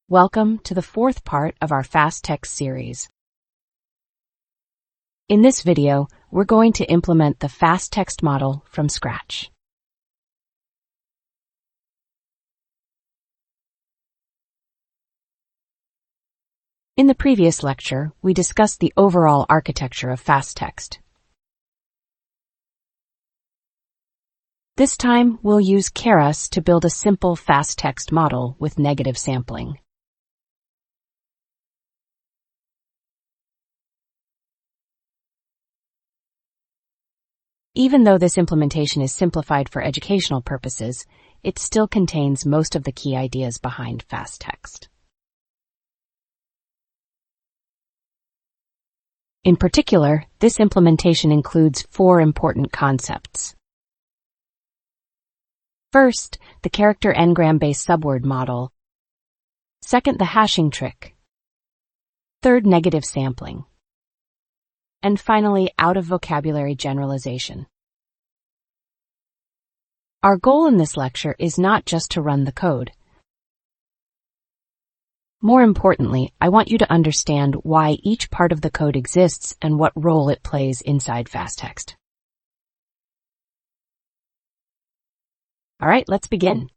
Welcome to the fourth part of our FastText series. In this video, we're going to implement the FastText model from scratch. In the previous lecture, we discussed the overall architecture of FastText. This time, we'll use Keras to build a simple FastText model with negative sampling. Even though this implementation is simplified for educational purposes, it still contains most of the key ideas behind FastText. In particular, this implementation includes four important concepts. First, the character n-gram-based subword model. Second, the hashing trick. Third, negative sampling. And finally, out-of-vocabulary generalization. Our goal in this lecture is not just to run the code. More importantly, I want you to understand why each part of the code exists and what role it plays inside FastText. All right, let's begin.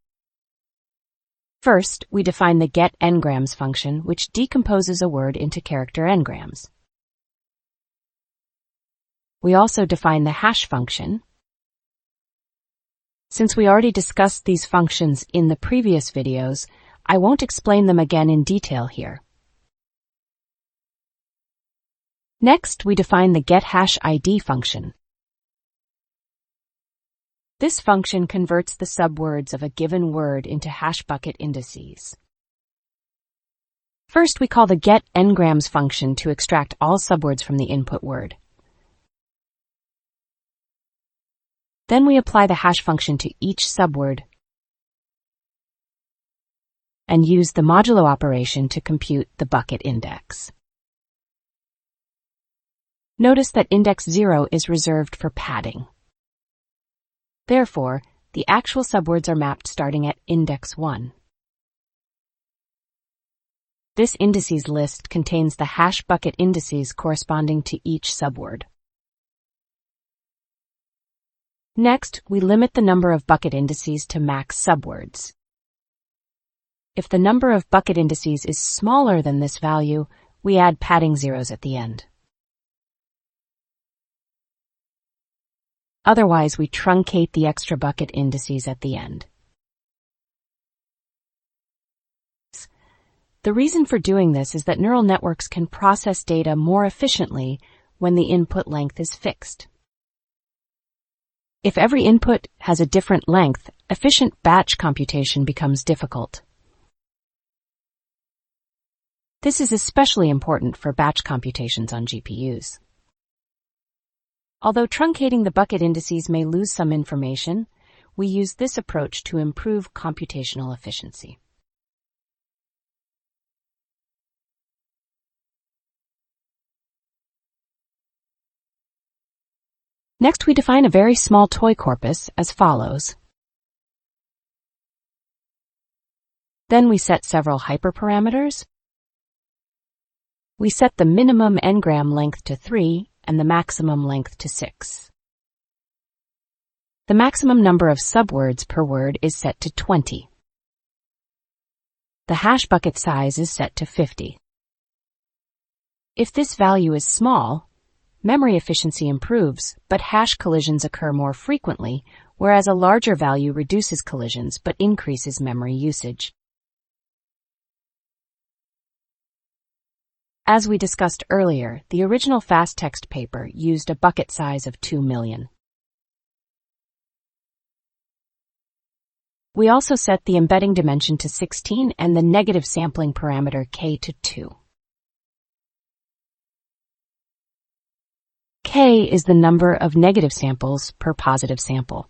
First, we define the getNgrams function, which decomposes a word into character n-grams. We also define the hash function. Since we already discussed these functions in the previous videos, I won't explain them again in detail here. Next, we define the getHashID function. This function converts the subwords of a given word into hash bucket indices. First, we call the getNgrams function to extract all subwords from the input word. Then we apply the hash function to each subword and use the modulo operation to compute the bucket index. Notice that index 0 is reserved for padding. Therefore, the actual subwords are mapped starting at index 1. This indices list contains the hash bucket indices corresponding to each subword. Next, we limit the number of bucket indices to max subwords. If the number of bucket indices is smaller than this value, we add padding zeros at the end. Otherwise, we truncate the extra bucket indices at the end. The reason for doing this is that neural networks can process data more efficiently when the input length is fixed. If every input has a different length, efficient batch computation becomes difficult. This is especially important for batch computations on GPUs. Although truncating the bucket indices may lose some information, we use this approach to improve computational efficiency. Next, we define a very small toy corpus as follows. Then we set several hyperparameters. We set the minimum n-gram length to 3 and the maximum length to 6. The maximum number of subwords per word is set to 20. The hash bucket size is set to 50. If this value is small, memory efficiency improves, but hash collisions occur more frequently, whereas a larger value reduces collisions but increases memory usage. As we discussed earlier, the original FastText paper used a bucket size of 2 million. We also set the embedding dimension to 16 and the negative sampling parameter k to 2. K is the number of negative samples per positive sample.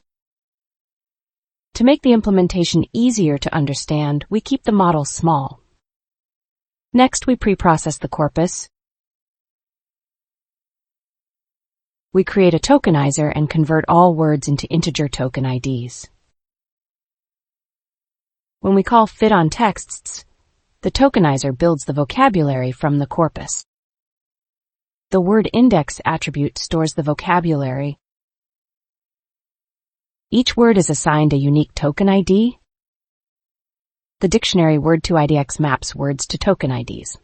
To make the implementation easier to understand, we keep the model small. Next, we preprocess the corpus. We create a tokenizer and convert all words into integer token IDs. When we call fitOnTexts, The tokenizer builds the vocabulary from the corpus. The word index attribute stores the vocabulary. Each word is assigned a unique token ID. The dictionary word2IDX maps words to token IDs.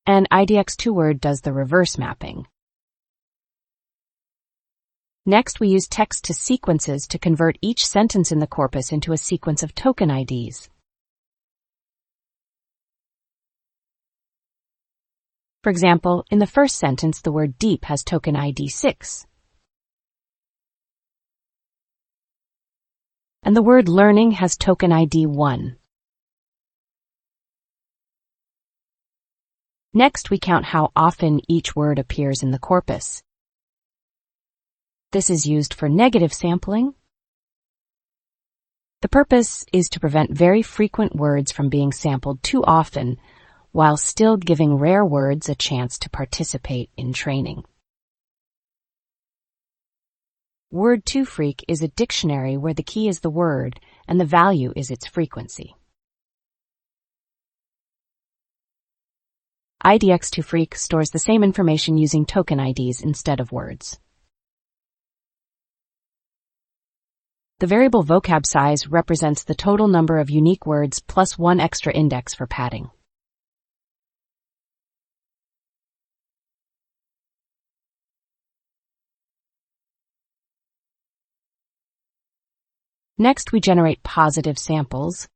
And IDX2word does the reverse mapping. Next, we use text to sequences to convert each sentence in the corpus into a sequence of token IDs. For example, in the first sentence, the word deep has token ID 6. And the word learning has token ID 1. Next, we count how often each word appears in the corpus. This is used for negative sampling. The purpose is to prevent very frequent words from being sampled too often, while still giving rare words a chance to participate in training. Word2Freq is a dictionary where the key is the word and the value is its frequency. IDX2Freq stores the same information using token IDs instead of words. The variable vocab size represents the total number of unique words plus one extra index for padding. Next, we generate positive samples.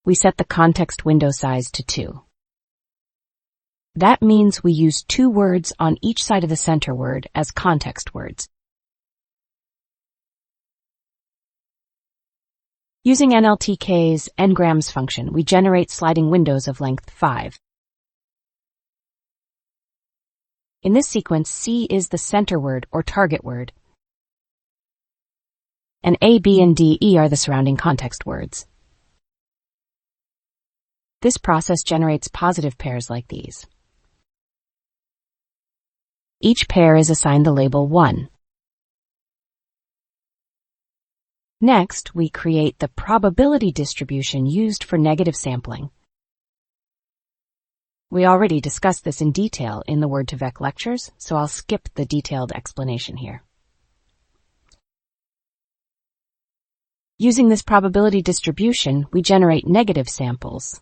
We set the context window size to 2. That means we use 2 words on each side of the center word as context words. Using NLTK's ngrams function, we generate sliding windows of length 5. In this sequence, C is the center word or target word, and A, B, and D, E are the surrounding context words. This process generates positive pairs like these. Each pair is assigned the label 1. Next, we create the probability distribution used for negative sampling. We already discussed this in detail in the Word2Vec lectures, so I'll skip the detailed explanation here. Using this probability distribution, we generate negative samples.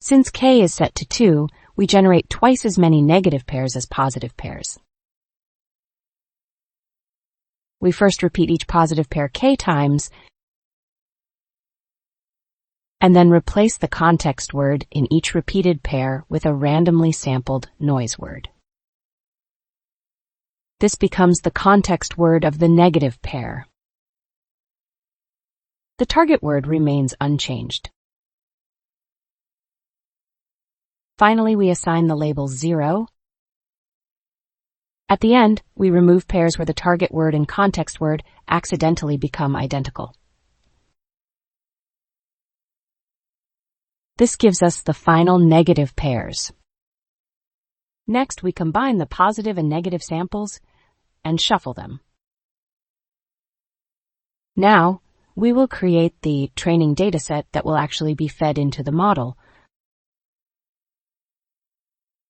Since K is set to 2, we generate twice as many negative pairs as positive pairs. We first repeat each positive pair K times, and then replace the context word in each repeated pair with a randomly sampled noise word. This becomes the context word of the negative pair. The target word remains unchanged. Finally, we assign the label 0. At the end, we remove pairs where the target word and context word accidentally become identical. This gives us the final negative pairs. Next, we combine the positive and negative samples and shuffle them. Now, we will create the training dataset that will actually be fed into the model.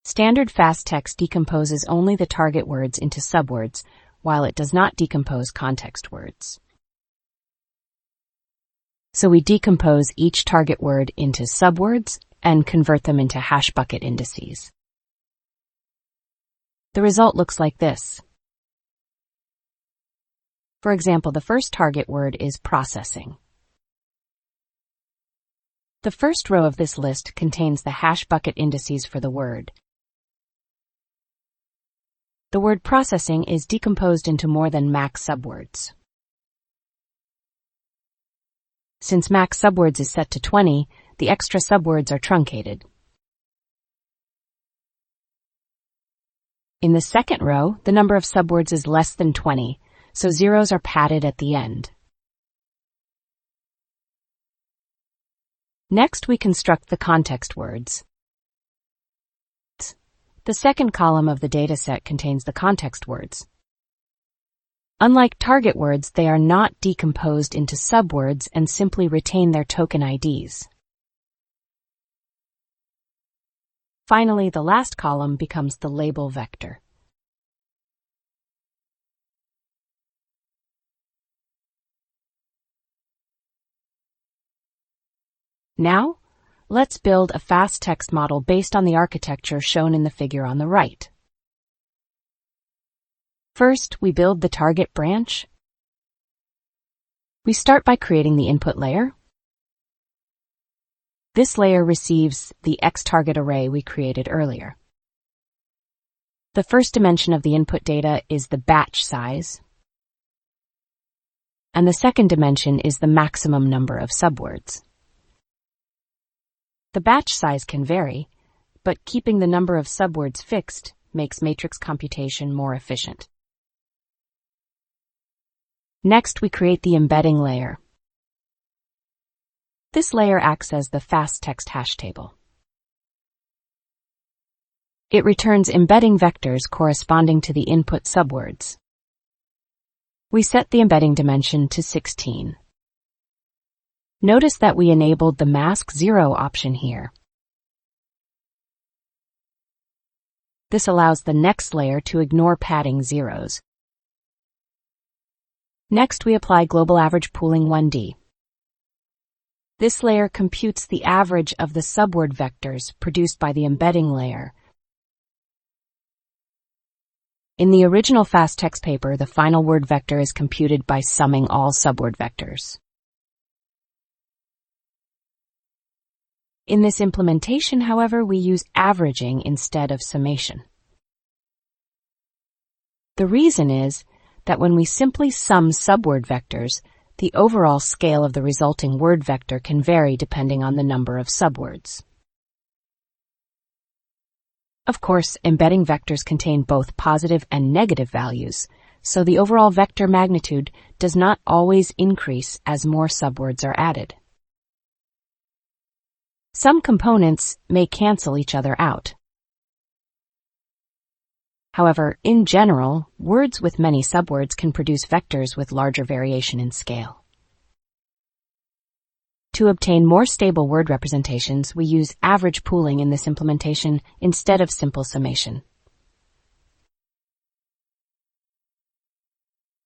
Standard FastText decomposes only the target words into subwords, while it does not decompose context words. So we decompose each target word into subwords and convert them into hash bucket indices. The result looks like this. For example, the first target word is processing. The first row of this list contains the hash bucket indices for the word. The word processing is decomposed into more than max subwords. Since max subwords is set to 20, the extra subwords are truncated. In the second row, the number of subwords is less than 20, so zeros are padded at the end. Next, we construct the context words. The second column of the dataset contains the context words. Unlike target words, they are not decomposed into subwords and simply retain their token IDs. Finally, the last column becomes the label vector. Now, let's build a FastText model based on the architecture shown in the figure on the right. First, we build the target branch. We start by creating the input layer. This layer receives the X-target array we created earlier. The first dimension of the input data is the batch size, and the second dimension is the maximum number of subwords. The batch size can vary, but keeping the number of subwords fixed makes matrix computation more efficient. Next, we create the embedding layer. This layer acts as the FastText hash table. It returns embedding vectors corresponding to the input subwords. We set the embedding dimension to 16. Notice that we enabled the mask 0 option here. This allows the next layer to ignore padding zeros. Next, we apply global average pooling 1D. This layer computes the average of the subword vectors produced by the embedding layer. In the original FastText paper, the final word vector is computed by summing all subword vectors. In this implementation, however, we use averaging instead of summation. The reason is that when we simply sum subword vectors, the overall scale of the resulting word vector can vary depending on the number of subwords. Of course, embedding vectors contain both positive and negative values, so the overall vector magnitude does not always increase as more subwords are added. Some components may cancel each other out. However, in general, words with many subwords can produce vectors with larger variation in scale. To obtain more stable word representations, we use average pooling in this implementation instead of simple summation.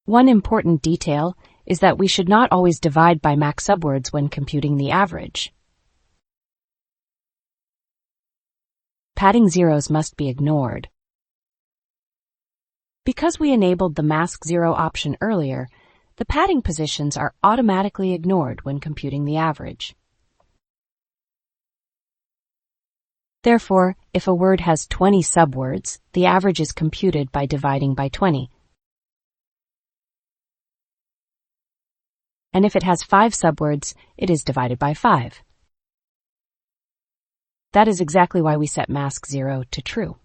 One important detail is that we should not always divide by max subwords when computing the average. Padding zeros must be ignored. Because we enabled the mask 0 option earlier, the padding positions are automatically ignored when computing the average. Therefore, if a word has 20 subwords, the average is computed by dividing by 20. And if it has 5 subwords, it is divided by 5. That is exactly why we set mask 0 to true.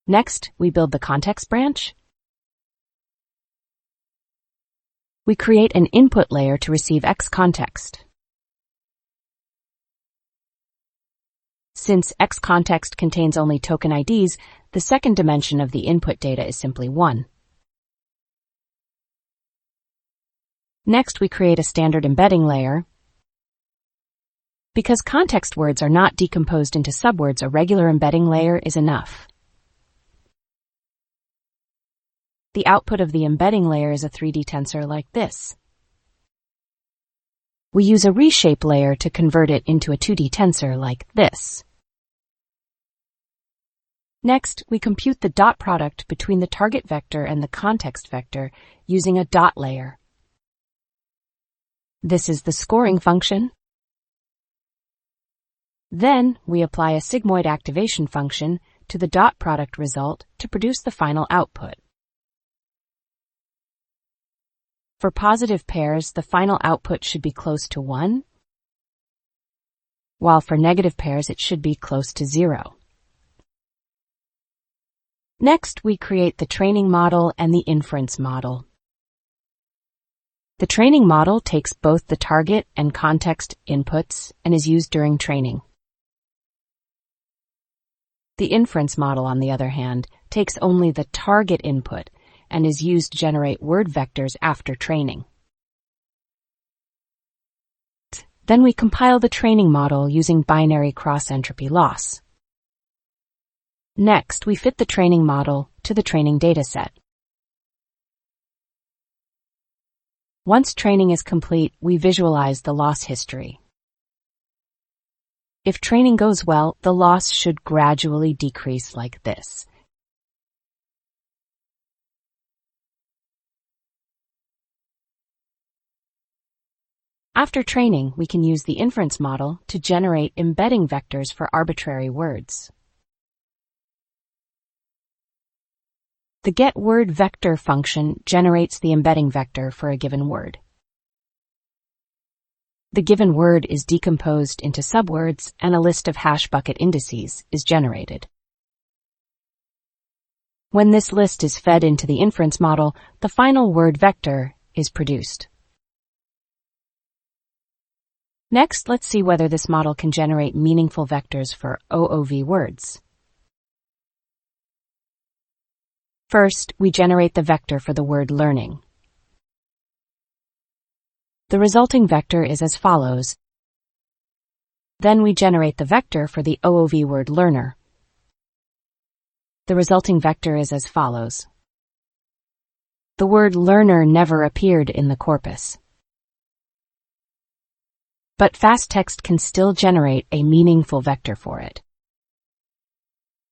Next, we build the context branch. We create an input layer to receive X context. Since X context contains only token IDs, the second dimension of the input data is simply 1. Next, we create a standard embedding layer. Because context words are not decomposed into subwords, a regular embedding layer is enough. The output of the embedding layer is a 3D tensor like this. We use a reshape layer to convert it into a 2D tensor like this. Next, we compute the dot product between the target vector and the context vector using a dot layer. This is the scoring function. Then, we apply a sigmoid activation function to the dot product result to produce the final output. For positive pairs, the final output should be close to 1, while for negative pairs it should be close to 0. Next, we create the training model and the inference model. The training model takes both the target and context inputs and is used during training. The inference model, on the other hand, takes only the target input and is used to generate word vectors after training. Then we compile the training model using binary cross-entropy loss. Next, we fit the training model to the training dataset. Once training is complete, we visualize the loss history. If training goes well, the loss should gradually decrease like this. After training, we can use the inference model to generate embedding vectors for arbitrary words. The getWordVector function generates the embedding vector for a given word. The given word is decomposed into subwords, and a list of hash bucket indices is generated. When this list is fed into the inference model, the final word vector is produced. Next, let's see whether this model can generate meaningful vectors for OOV words. First, we generate the vector for the word learning. The resulting vector is as follows. Then we generate the vector for the OOV word learner. The resulting vector is as follows. The word learner never appeared in the corpus. But FastText can still generate a meaningful vector for it.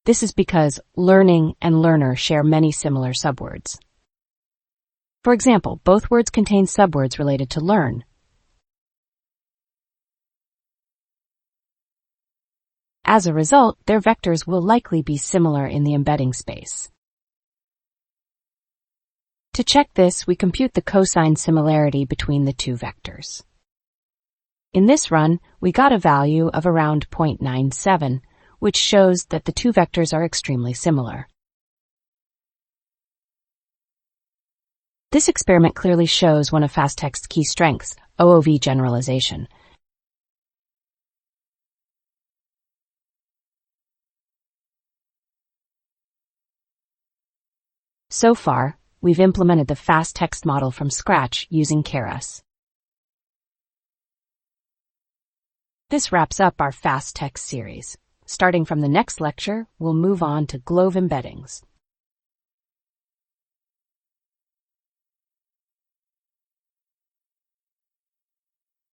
This is because learning and learner share many similar subwords. For example, both words contain subwords related to learn. As a result, their vectors will likely be similar in the embedding space. To check this, we compute the cosine similarity between the two vectors. In this run, we got a value of around 0.97, which shows that the two vectors are extremely similar. This experiment clearly shows one of FastText's key strengths, OOV generalization. So far, we've implemented the FastText model from scratch using Keras. This wraps up our FastText series. Starting from the next lecture, we'll move on to Glove embeddings.